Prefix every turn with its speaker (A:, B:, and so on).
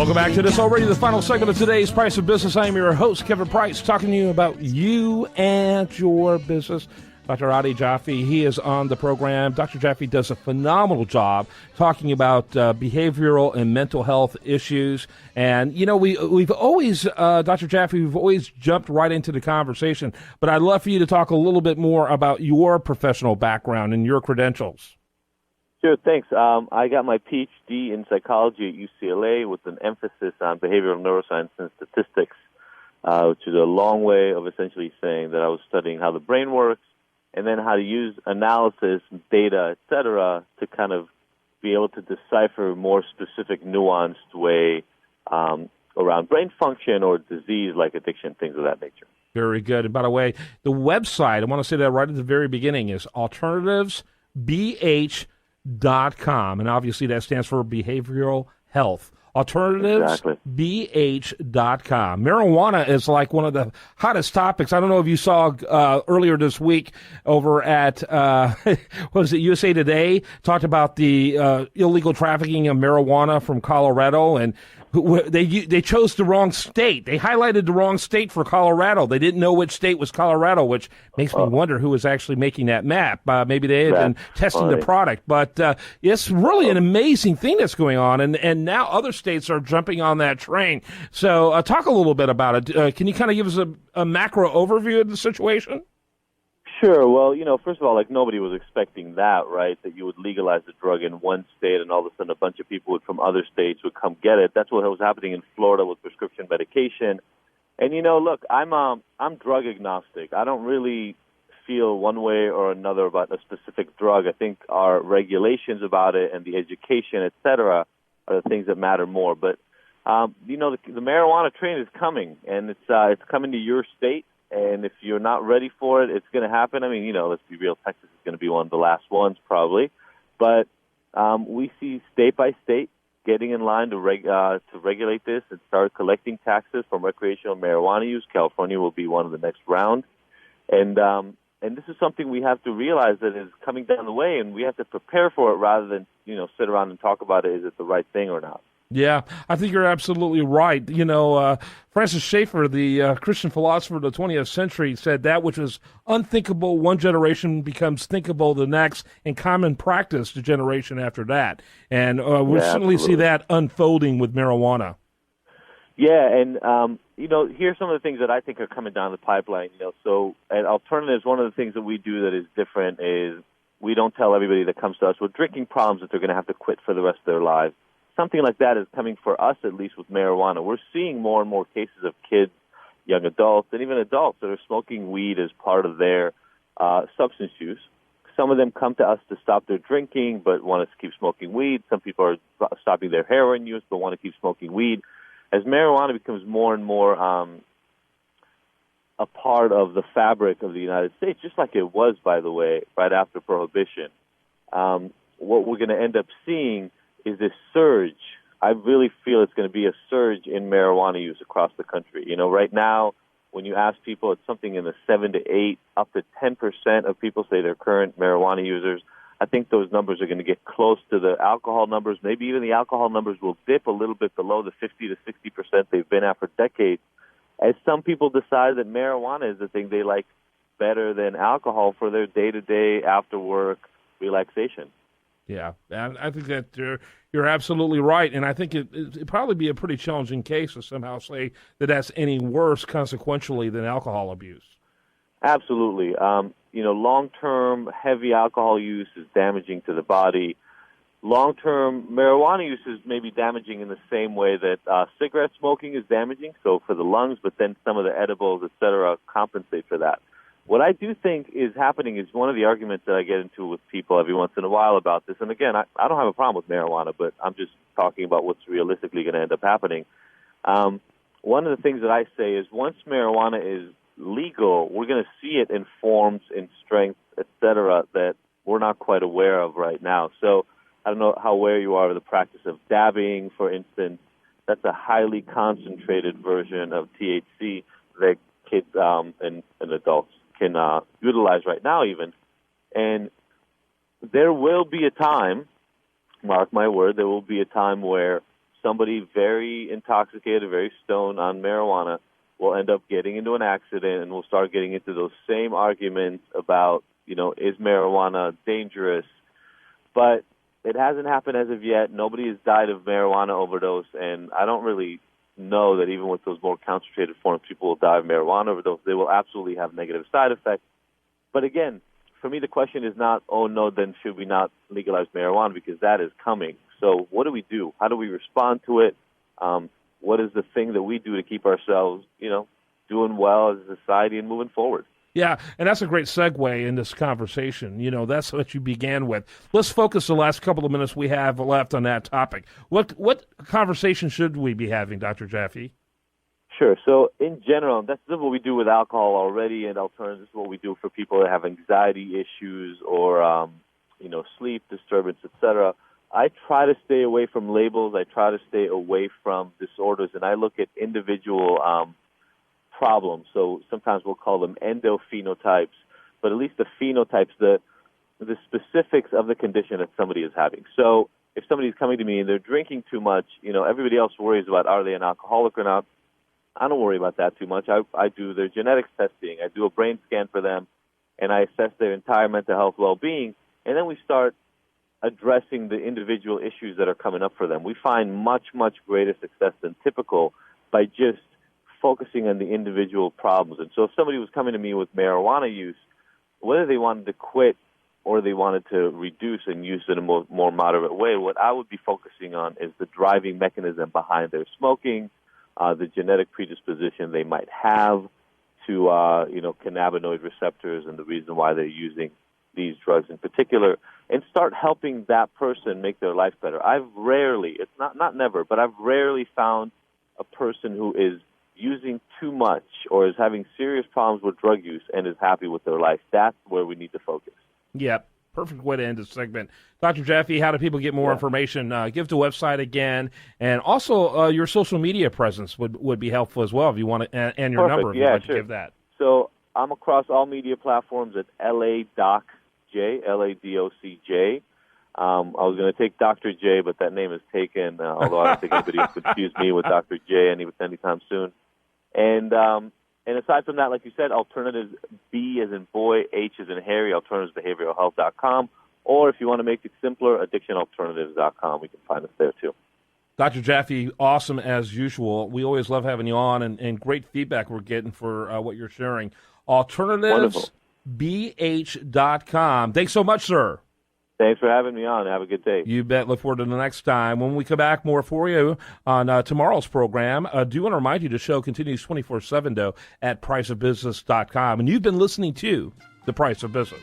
A: Welcome back to this already the final segment of today's Price of Business. I am your host, Kevin Price, talking to you about you and your business. Dr. Adi Jaffe, he is on the program. Dr. Jaffe does a phenomenal job talking about behavioral and mental health issues. And, you know, we've always, Dr. Jaffe, we've always jumped right into the conversation. But I'd love for you to talk a little bit more about your professional background and your credentials.
B: Sure, thanks. I got my PhD in psychology at UCLA with an emphasis on behavioral neuroscience and statistics, which is a long way of essentially saying that I was studying how the brain works and then how to use analysis, data, et cetera, to kind of be able to decipher more specific, nuanced way around brain function or disease like addiction, things of that nature.
A: Very good. And by the way, the website, I want to say that right at the very beginning, is AlternativesBH.com. And obviously that stands for behavioral health. AlternativesBH.com. Marijuana is like one of the hottest topics. I don't know if you saw earlier this week over at what was it, USA Today, talked about the illegal trafficking of marijuana from Colorado, and they chose the wrong state. They highlighted the wrong state for Colorado. They didn't know which state was Colorado, which makes me wonder who was actually making that map. Maybe they had been testing the product. But it's really an amazing thing that's going on, and now other states are jumping on that train. So talk a little bit about it. Can you kind of give us a macro overview of the situation?
B: Sure. Well, you know, first of all, like nobody was expecting that, right? That you would legalize the drug in one state and all of a sudden a bunch of people from other states would come get it. That's what was happening in Florida with prescription medication. And, you know, look, I'm drug agnostic. I don't really feel one way or another about a specific drug. I think our regulations about it and the education, et cetera, are the things that matter more. But, you know, the marijuana train is coming, and it's coming to your state. And if you're not ready for it, it's going to happen. I mean, you know, let's be real. Texas is going to be one of the last ones probably. But we see state by state getting in line to regulate this and start collecting taxes from recreational marijuana use. California will be one of the next round. And this is something we have to realize that is coming down the way, and we have to prepare for it rather than, you know, sit around and talk about it. Is it the right thing or not?
A: Yeah, I think you're absolutely right. You know, Francis Schaeffer, the Christian philosopher of the 20th century, said that which was unthinkable one generation becomes thinkable the next, and common practice the generation after that. And we certainly see that unfolding with marijuana.
B: Yeah, and, you know, here's some of the things that I think are coming down the pipeline. You know, so at Alternatives, one of the things that we do that is different is we don't tell everybody that comes to us with drinking problems that they're going to have to quit for the rest of their lives. Something like that is coming for us, at least with marijuana. We're seeing more and more cases of kids, young adults, and even adults that are smoking weed as part of their substance use. Some of them come to us to stop their drinking but want to keep smoking weed. Some people are stopping their heroin use but want to keep smoking weed. As marijuana becomes more and more a part of the fabric of the United States, just like it was, by the way, right after Prohibition, what we're going to end up seeing is this surge. I really feel it's going to be a surge in marijuana use across the country. You know, right now, when you ask people, it's something in the 7 to 8, up to 10% of people say they're current marijuana users. I think those numbers are going to get close to the alcohol numbers. Maybe even the alcohol numbers will dip a little bit below the 50 to 60% they've been at for decades, as some people decide that marijuana is the thing they like better than alcohol for their day-to-day after-work relaxation.
A: Yeah, and I think that you're absolutely right, and I think it'd probably be a pretty challenging case to somehow say that that's any worse consequentially than alcohol abuse.
B: Absolutely. You know, long-term heavy alcohol use is damaging to the body. Long-term marijuana use is maybe damaging in the same way that cigarette smoking is damaging, so for the lungs, but then some of the edibles, et cetera, compensate for that. What I do think is happening is one of the arguments that I get into with people every once in a while about this, and again, I don't have a problem with marijuana, but I'm just talking about what's realistically going to end up happening. One of the things that I say is once marijuana is legal, we're going to see it in forms, in strength, et cetera, that we're not quite aware of right now. So I don't know how aware you are of the practice of dabbing, for instance. That's a highly concentrated version of THC that kids and adults can utilize right now even. And there will be a time, mark my word, there will be a time where somebody very intoxicated, very stoned on marijuana will end up getting into an accident, and we'll start getting into those same arguments about, is marijuana dangerous? But it hasn't happened as of yet. Nobody has died of marijuana overdose, and I don't really know that even with those more concentrated forms, people will die of marijuana overdose. They will absolutely have negative side effects. But again, for me, the question is not, oh, no, then should we not legalize marijuana, because that is coming. So what do we do? How do we respond to it? What is the thing that we do to keep ourselves, doing well as a society and moving forward?
A: Yeah, and that's a great segue in this conversation. That's what you began with. Let's focus the last couple of minutes we have left on that topic. What conversation should we be having, Dr. Jaffe?
B: Sure. So in general, this is what we do with alcohol already and alternatives. This is what we do for people that have anxiety issues or, sleep disturbance, etc. I try to stay away from labels. I try to stay away from disorders, and I look at individual problems. So sometimes we'll call them endophenotypes, but at least the phenotypes, the specifics of the condition that somebody is having. So if somebody's coming to me and they're drinking too much, everybody else worries about, are they an alcoholic or not? I don't worry about that too much. I do their genetics testing. I do a brain scan for them, and I assess their entire mental health well-being, and then we start addressing the individual issues that are coming up for them. We find much, much greater success than typical by just focusing on the individual problems. And so if somebody was coming to me with marijuana use, whether they wanted to quit or they wanted to reduce and use it in a more moderate way, what I would be focusing on is the driving mechanism behind their smoking, the genetic predisposition they might have to, cannabinoid receptors and the reason why they're using these drugs in particular, and start helping that person make their life better. I've rarely, it's not never, but I've rarely found a person who is using too much or is having serious problems with drug use and is happy with their life. That's where we need to focus.
A: Yeah, perfect way to end this segment. Dr. Jaffe, how do people get more information? Give the website again, and also your social media presence would be helpful as well if you want to, and your number if you'd like to give that.
B: So I'm across all media platforms at LADocJ, LADOCJ. I was going to take Dr. J, but that name is taken, although I don't think anybody will confuse me with Dr. J anytime soon. And aside from that, like you said, alternatives, B as in boy, H as in Harry, alternativesbehavioralhealth.com. Or if you want to make it simpler, addictionalternatives.com. We can find us there too.
A: Dr. Jaffe, awesome as usual. We always love having you on, and great feedback we're getting for what you're sharing. Alternativesbh.com. Thanks so much, sir.
B: Thanks for having me on. Have a good day.
A: You bet. Look forward to the next time. When we come back, more for you on tomorrow's program. Do want to remind you the show continues 24/7, though, at priceofbusiness.com. And you've been listening to The Price of Business.